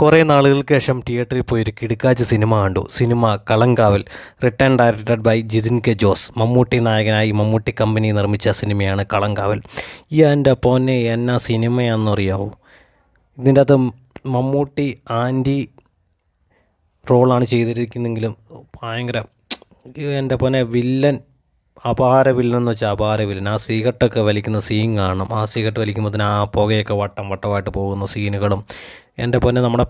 കുറേ നാളുകൾക്ക് ശേഷം തിയേറ്ററിൽ പോയി ഒരു കിടുക്കാച്ച് സിനിമ കണ്ടു. Cinema Kalamkaval. Written directed by Jithin K Jose. Mammootty നായകനായി മമ്മൂട്ടി കമ്പനി നിർമ്മിച്ച സിനിമയാണ് കളങ്കാവൽ. എൻ്റെ പൊന്നെ എന്നാ സിനിമയാണെന്നറിയാവോ. ഇതിൻ്റെ അകത്ത് മമ്മൂട്ടി ആൻറ്റി റോളാണ് ചെയ്തിരിക്കുന്നെങ്കിലും ഭയങ്കര എൻ്റെ പൊന്നെ വില്ലൻ, അപാര വില്ലൻ എന്ന് വെച്ചാൽ അപാര വില്ലൻ. ആ സിഗരറ്റൊക്കെ വലിക്കുന്ന സീൻ കാണണം. ആ സിഗരറ്റ് വലിക്കുമ്പോഴത്തേന് ആ പുകയൊക്കെ വട്ടമായിട്ട് പോകുന്ന സീനുകളും എൻ്റെ പൊന്നെ നമ്മുടെ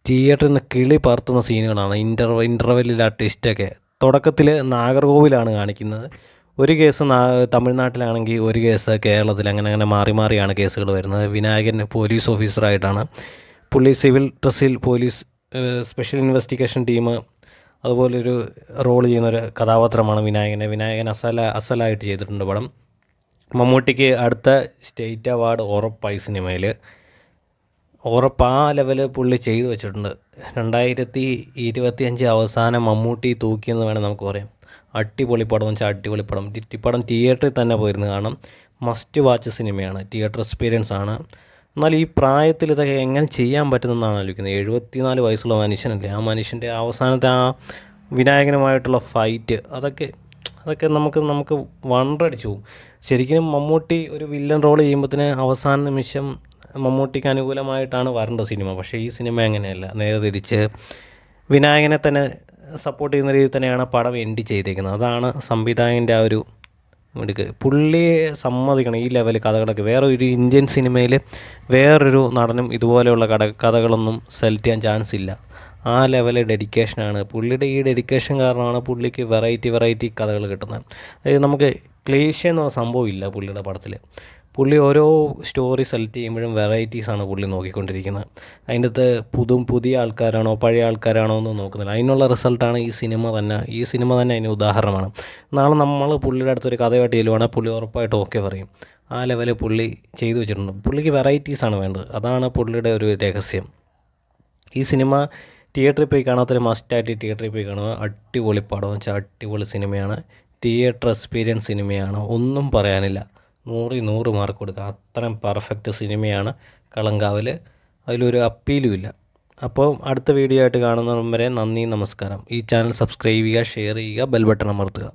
തിയേറ്ററിൽ നിന്ന് കിളി പറത്തുന്ന സീനുകളാണ്. ഇൻ്റർവെല്ലിൽ ആ ട്വിസ്റ്റൊക്കെ തുടക്കത്തിൽ നാഗർകോവിലാണ് കാണിക്കുന്നത്. ഒരു കേസ് തമിഴ്നാട്ടിലാണെങ്കിൽ ഒരു കേസ് കേരളത്തിൽ, അങ്ങനെ മാറിയാണ് കേസുകൾ വരുന്നത്. വിനായകൻ പോലീസ് ഓഫീസറായിട്ടാണ്. പുള്ളി സിവിൽ ഡ്രസ്സിൽ പോലീസ് സ്പെഷ്യൽ ഇൻവെസ്റ്റിഗേഷൻ ടീം അതുപോലൊരു റോൾ ചെയ്യുന്നൊരു കഥാപാത്രമാണ് വിനായകൻ അസലായിട്ട് ചെയ്തിട്ടുണ്ട് പടം. മമ്മൂട്ടിക്ക് അടുത്ത സ്റ്റേറ്റ് അവാർഡ് ഉറപ്പായി സിനിമയിൽ. ആ ലെവൽ പുള്ളി ചെയ്തു വെച്ചിട്ടുണ്ട്. 2025 അവസാനം മമ്മൂട്ടി തൂക്കിയെന്ന് വേണം നമുക്ക് പറയാം. അടിപൊളി പടം വെച്ചാൽ അടിപൊളി പടം. പടം തിയേറ്ററിൽ തന്നെ പോയിരുന്നു കാണാം. മസ്റ്റ് വാച്ച് സിനിമയാണ്. തിയേറ്റർ എക്സ്പീരിയൻസ് ആണ്. എന്നാൽ ഈ പ്രായത്തിൽ ഇതൊക്കെ എങ്ങനെ ചെയ്യാൻ പറ്റുന്നതെന്നാണ് ആലോചിക്കുന്നത്. 74 വയസ്സുള്ള മനുഷ്യനല്ലേ. ആ മനുഷ്യൻ്റെ അവസാനത്തെ ആ വിനായകനുമായിട്ടുള്ള ഫൈറ്റ് അതൊക്കെ നമുക്ക് വണ്ടടിച്ചു പോകും. ശരിക്കും മമ്മൂട്ടി ഒരു വില്ലൻ റോൾ ചെയ്യുമ്പോഴത്തേന് അവസാന നിമിഷം മമ്മൂട്ടിക്ക് അനുകൂലമായിട്ടാണ് വരേണ്ട സിനിമ. പക്ഷേ ഈ സിനിമ അങ്ങനെയല്ല. നേരെ തിരിച്ച് വിനായകനെ തന്നെ സപ്പോർട്ട് ചെയ്യുന്ന രീതിയിൽ തന്നെയാണ് പടം എൻഡ് ചെയ്തേക്കുന്നത്. അതാണ് സംവിധായകൻ്റെ ആ ഒരു മിടുക്ക്. പുള്ളിയെ സമ്മതിക്കണം. ഈ ലെവൽ കഥകളൊക്കെ വേറെ ഒരു ഇന്ത്യൻ സിനിമയിൽ വേറൊരു നടനും ഇതുപോലെയുള്ള കഥകളൊന്നും സെലക്ട് ചെയ്യാൻ ചാൻസ് ഇല്ല. ആ ലെവൽ ഡെഡിക്കേഷനാണ് പുള്ളിയുടെ. ഈ ഡെഡിക്കേഷൻ കാരണമാണ് പുള്ളിക്ക് വെറൈറ്റി കഥകൾ കിട്ടുന്നത്. അതായത് നമുക്ക് ക്ലീഷ എന്ന സംഭവം ഇല്ല പുള്ളിയുടെ പടത്തിൽ. പുള്ളി ഓരോ സ്റ്റോറി സെലക്ട് ചെയ്യുമ്പോഴും വെറൈറ്റീസാണ് പുള്ളി നോക്കിക്കൊണ്ടിരിക്കുന്നത്. അതിൻ്റെ അകത്ത് പുതിയ ആൾക്കാരാണോ പഴയ ആൾക്കാരാണോ എന്ന് നോക്കുന്നില്ല. അതിനുള്ള റിസൾട്ടാണ് ഈ സിനിമ തന്നെ അതിന് ഉദാഹരണമാണ്. നാളെ നമ്മൾ പുള്ളിയുടെ അടുത്തൊരു കഥയായിട്ട് ചെല്ലുവാണെങ്കിൽ പുള്ളി ഉറപ്പായിട്ട് ഓക്കെ പറയും. ആ ലെവലിൽ പുള്ളി ചെയ്തു വെച്ചിട്ടുണ്ട്. പുള്ളിക്ക് വെറൈറ്റീസാണ് വേണ്ടത്. അതാണ് പുള്ളിയുടെ ഒരു രഹസ്യം. ഈ സിനിമ തിയേറ്ററിൽ പോയി കാണാത്തൊരു മസ്റ്റായിട്ട് തിയേറ്ററിൽ പോയി കാണുക. അടിപൊളി പടം വെച്ചാൽ അടിപൊളി സിനിമയാണ്. തിയേറ്റർ എക്സ്പീരിയൻസ് സിനിമയാണ്. ഒന്നും പറയാനില്ല. 100 മാർക്ക് കൊടുക്കുക. അത്രയും പെർഫെക്റ്റ് സിനിമയാണ് കളങ്കാവൽ. അതിലൊരു അപ്പീലും ഇല്ല. അപ്പോൾ അടുത്ത വീഡിയോ ആയിട്ട് കാണുന്നവരെ നന്ദി, നമസ്കാരം. ഈ ചാനൽ സബ്സ്ക്രൈബ് ചെയ്യുക, ഷെയർ ചെയ്യുക, ബെൽ ബട്ടൺ അമർത്തുക.